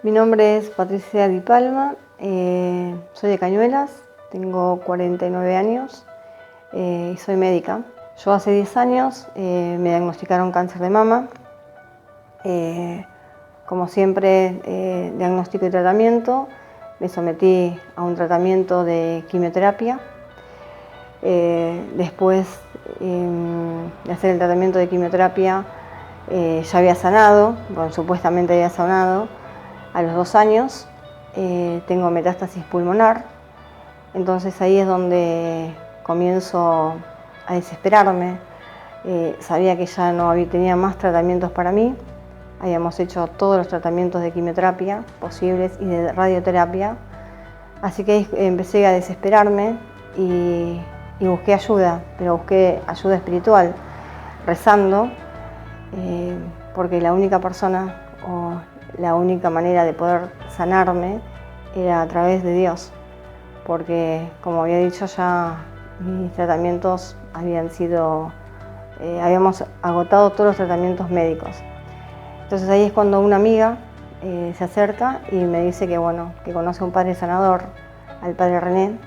Mi nombre es Patricia Di Palma, soy de Cañuelas, tengo 49 años y soy médica. Yo hace 10 años me diagnosticaron cáncer de mama. Como siempre, diagnóstico y tratamiento. Me sometí a un tratamiento de quimioterapia. Después de hacer el tratamiento de quimioterapia ya había sanado, bueno, supuestamente había sanado. A los 2 años tengo metástasis pulmonar, entonces ahí es donde comienzo a desesperarme. Sabía que ya no tenía más tratamientos para mí, habíamos hecho todos los tratamientos de quimioterapia posibles y de radioterapia, así que empecé a desesperarme y busqué ayuda, pero busqué ayuda espiritual, rezando, porque la única persona o la única manera de poder sanarme era a través de Dios, porque como había dicho ya, mis tratamientos habíamos agotado todos los tratamientos médicos. Entonces ahí es cuando una amiga se acerca y me dice que conoce a un padre sanador, al padre René.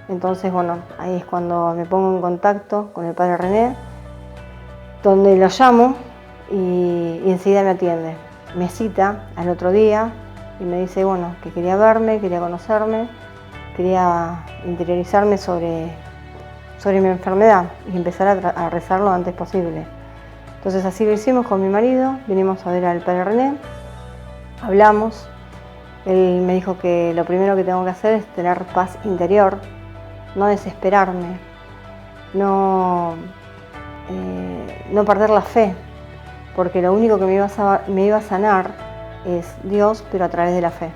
Entonces ahí es cuando me pongo en contacto con el padre René, donde lo llamo y enseguida me atiende. Me cita al otro día y me dice que quería verme, quería conocerme, quería interiorizarme sobre mi enfermedad y empezar a rezar lo antes posible. Entonces así lo hicimos con mi marido, vinimos a ver al padre René, hablamos, él me dijo que lo primero que tengo que hacer es tener paz interior, no desesperarme, no perder la fe, porque lo único que me iba a sanar es Dios, pero a través de la fe.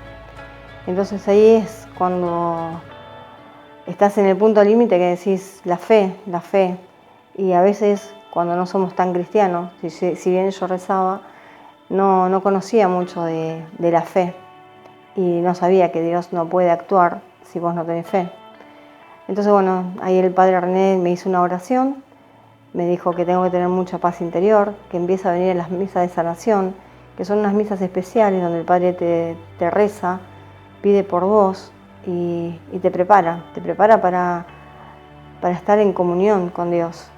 Entonces ahí es cuando estás en el punto límite que decís la fe, y a veces cuando no somos tan cristianos, si bien yo rezaba, no conocía mucho de la fe y no sabía que Dios no puede actuar si vos no tenés fe. Entonces ahí el padre René me hizo una oración. Me dijo que tengo que tener mucha paz interior, que empieza a venir a las misas de sanación, que son unas misas especiales donde el Padre te reza, pide por vos y te prepara para estar en comunión con Dios.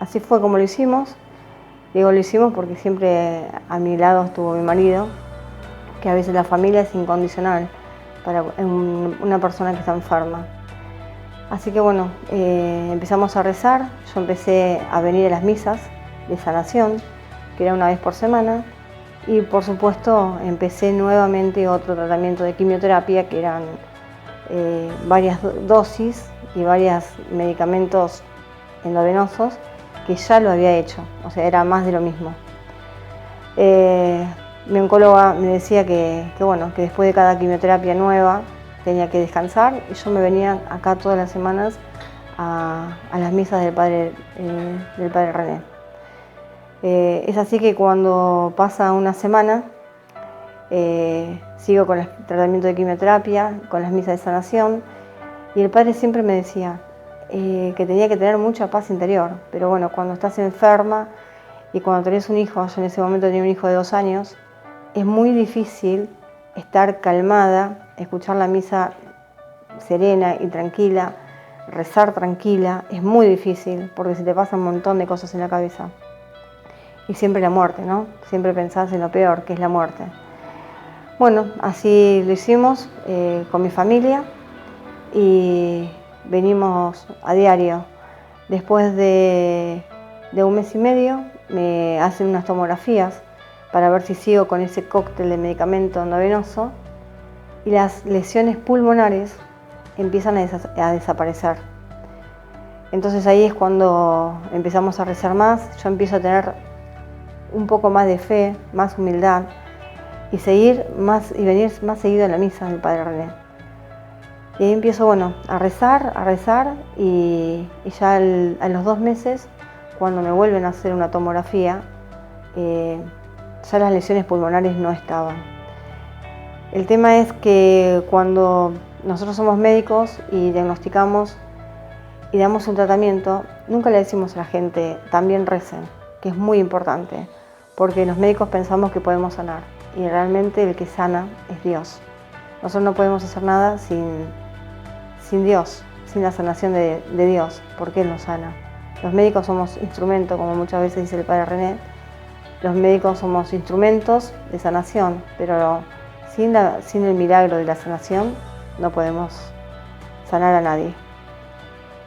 Así fue como lo hicimos. Digo lo hicimos porque siempre a mi lado estuvo mi marido, que a veces la familia es incondicional para una persona que está enferma. Así que empezamos a rezar, yo empecé a venir a las misas de sanación, que era una vez por semana, y por supuesto empecé nuevamente otro tratamiento de quimioterapia, que eran varias dosis y varios medicamentos endovenosos, que ya lo había hecho, o sea, era más de lo mismo. Mi oncóloga me decía que después de cada quimioterapia nueva, tenía que descansar y yo me venía acá todas las semanas a las misas del padre René. Es así que cuando pasa una semana, sigo con el tratamiento de quimioterapia, con las misas de sanación, y el padre siempre me decía que tenía que tener mucha paz interior, pero cuando estás enferma y cuando tenés un hijo, yo en ese momento tenía un hijo de 2 años, es muy difícil estar calmada, escuchar la misa serena y tranquila, rezar tranquila, es muy difícil porque se te pasa un montón de cosas en la cabeza. Y siempre la muerte, ¿no? Siempre pensás en lo peor, que es la muerte. Así lo hicimos con mi familia y venimos a diario. Después de 1 mes y medio me hacen unas tomografías para ver si sigo con ese cóctel de medicamento endovenoso, y las lesiones pulmonares empiezan a desaparecer. Entonces ahí es cuando empezamos a rezar más, yo empiezo a tener un poco más de fe, más humildad, y venir más seguido a la misa del padre René. Y ahí empiezo a rezar, y ya a los 2 meses, cuando me vuelven a hacer una tomografía, ya las lesiones pulmonares no estaban. El tema es que cuando nosotros somos médicos y diagnosticamos y damos un tratamiento, nunca le decimos a la gente también recen, que es muy importante, porque los médicos pensamos que podemos sanar. y realmente el que sana es Dios. Nosotros no podemos hacer nada sin Dios, sin la sanación de Dios, porque Él nos sana. Los médicos somos instrumentos, como muchas veces dice el Padre René, los médicos somos instrumentos de sanación, pero sin el milagro de la sanación no podemos sanar a nadie.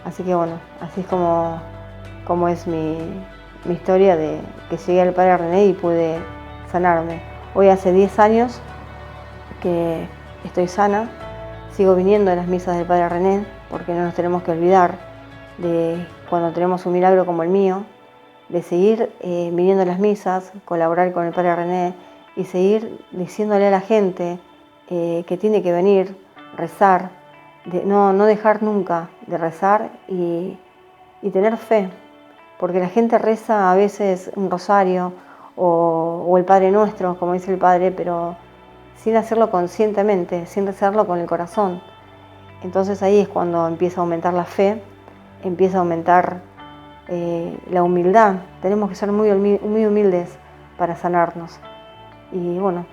Así que bueno, así es como es mi historia de que llegué al Padre René y pude sanarme. Hoy hace 10 años que estoy sana, sigo viniendo a las misas del Padre René, porque no nos tenemos que olvidar de cuando tenemos un milagro como el mío, de seguir viniendo a las misas, colaborar con el Padre René y seguir diciéndole a la gente que tiene que venir, rezar, no dejar nunca de rezar y tener fe, porque la gente reza a veces un rosario o el Padre Nuestro, como dice el Padre, pero sin hacerlo conscientemente, sin rezarlo con el corazón. Entonces ahí es cuando empieza a aumentar la fe, empieza a aumentar la humildad. Tenemos que ser muy humildes para sanarnos. Y bueno,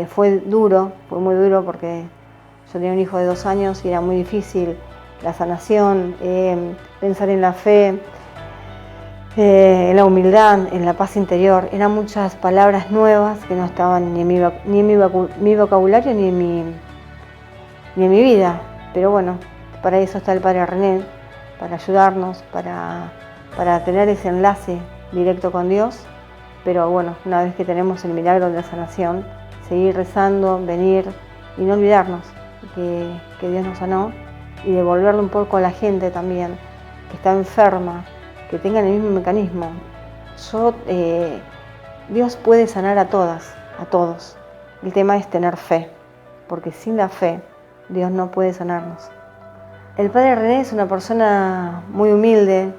fue muy duro porque yo tenía un hijo de 2 años y era muy difícil la sanación, pensar en la fe, en la humildad, en la paz interior. Eran muchas palabras nuevas que no estaban ni en mi vocabulario ni en mi vida. Pero bueno, para eso está el Padre René, para ayudarnos, para tener ese enlace directo con Dios. Pero bueno, una vez que tenemos el milagro de la sanación, seguir rezando, venir y no olvidarnos que Dios nos sanó y devolverle un poco a la gente también que está enferma, que tengan el mismo mecanismo. Dios puede sanar a todos. El tema es tener fe, porque sin la fe Dios no puede sanarnos. El Padre René es una persona muy humilde,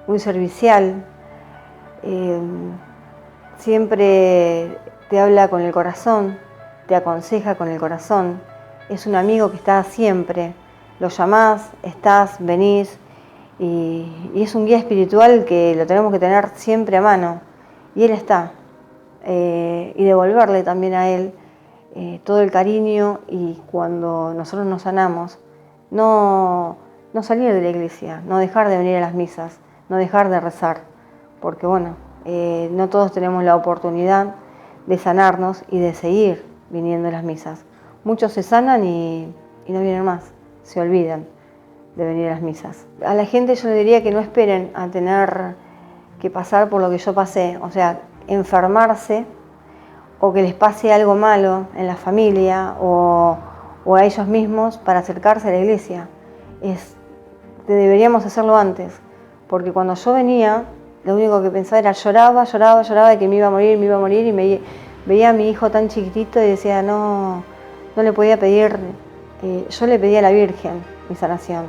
muy servicial, siempre te habla con el corazón, te aconseja con el corazón, es un amigo que está siempre, lo llamás, estás, venís, y es un guía espiritual que lo tenemos que tener siempre a mano, y Él está, y devolverle también a Él todo el cariño, y cuando nosotros nos sanamos, no salir de la iglesia, no dejar de venir a las misas, no dejar de rezar, porque bueno, no todos tenemos la oportunidad de sanarnos y de seguir viniendo a las misas. Muchos se sanan y no vienen más, se olvidan de venir a las misas. A la gente yo le diría que no esperen a tener que pasar por lo que yo pasé, o sea, enfermarse o que les pase algo malo en la familia o a ellos mismos para acercarse a la iglesia. Deberíamos hacerlo antes, porque cuando yo venía, lo único que pensaba era lloraba de que me iba a morir, y veía a mi hijo tan chiquitito y decía, no le podía pedir, yo le pedía a la Virgen mi sanación,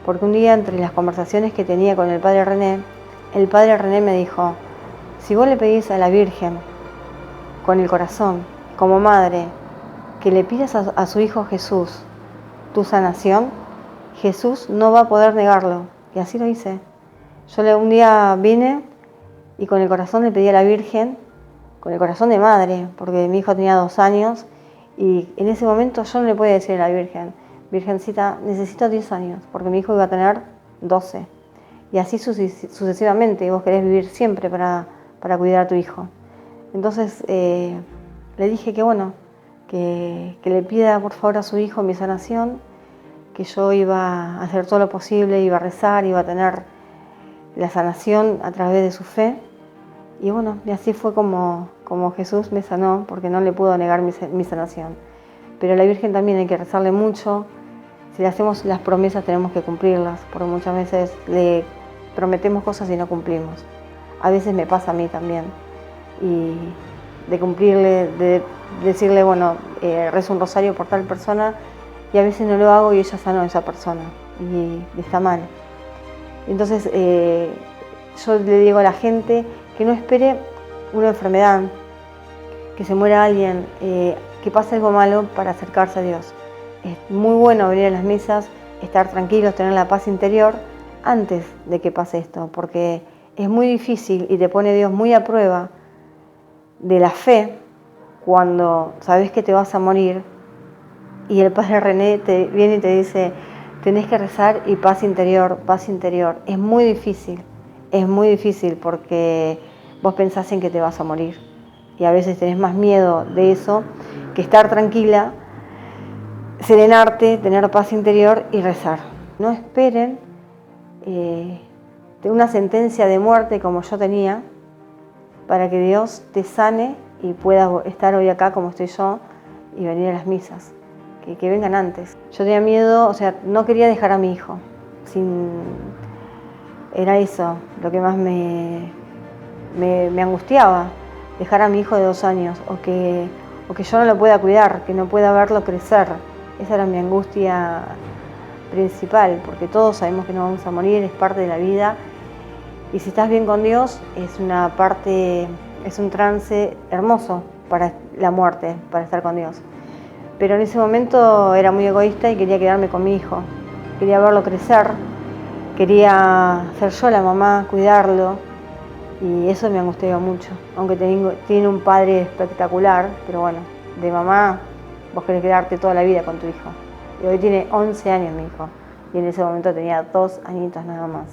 porque un día entre las conversaciones que tenía con el Padre René me dijo, si vos le pedís a la Virgen con el corazón, como madre, que le pidas a su hijo Jesús tu sanación, Jesús no va a poder negarlo. Y así lo hice. Yo un día vine y con el corazón le pedí a la Virgen, con el corazón de madre, porque mi hijo tenía 2 años, y en ese momento yo no le podía decir a la Virgen, Virgencita, necesito 10 años, porque mi hijo iba a tener 12. Y así sucesivamente, y vos querés vivir siempre para cuidar a tu hijo. Entonces le dije que bueno, que le pida por favor a su hijo mi sanación, que yo iba a hacer todo lo posible, iba a rezar, iba a tener la sanación a través de su fe. Y bueno, y así fue como Jesús me sanó, porque no le pudo negar mi sanación. Pero a la Virgen también hay que rezarle mucho. Si le hacemos las promesas tenemos que cumplirlas, porque muchas veces le prometemos cosas y no cumplimos. A veces me pasa a mí también. Y de cumplirle, de decirle, bueno, rezo un rosario por tal persona, y a veces no lo hago y ella sanó a esa persona, y está mal. Entonces yo le digo a la gente que no espere una enfermedad, que se muera alguien, que pase algo malo para acercarse a Dios. Es muy bueno venir a las misas, estar tranquilos, tener la paz interior antes de que pase esto, porque es muy difícil y te pone Dios muy a prueba de la fe cuando sabes que te vas a morir y el padre René te viene y te dice, tenés que rezar y paz interior, paz interior. Es muy difícil porque vos pensás en que te vas a morir y a veces tenés más miedo de eso que estar tranquila, serenarte, tener paz interior y rezar. No esperen de una sentencia de muerte como yo tenía para que Dios te sane y puedas estar hoy acá como estoy yo y venir a las misas, que vengan antes. Yo tenía miedo, o sea, no quería dejar a mi hijo. Era eso lo que más me angustiaba, dejar a mi hijo de 2 años o que yo no lo pueda cuidar, que no pueda verlo crecer. Esa era mi angustia principal, porque todos sabemos que no vamos a morir, es parte de la vida. Y si estás bien con Dios, es un trance hermoso para la muerte, para estar con Dios. Pero en ese momento era muy egoísta y quería quedarme con mi hijo. Quería verlo crecer, quería ser yo la mamá, cuidarlo. Y eso me angustiaba mucho. Aunque tiene un padre espectacular, pero bueno, de mamá vos querés quedarte toda la vida con tu hijo. Y hoy tiene 11 años mi hijo. Y en ese momento tenía 2 añitos nada más.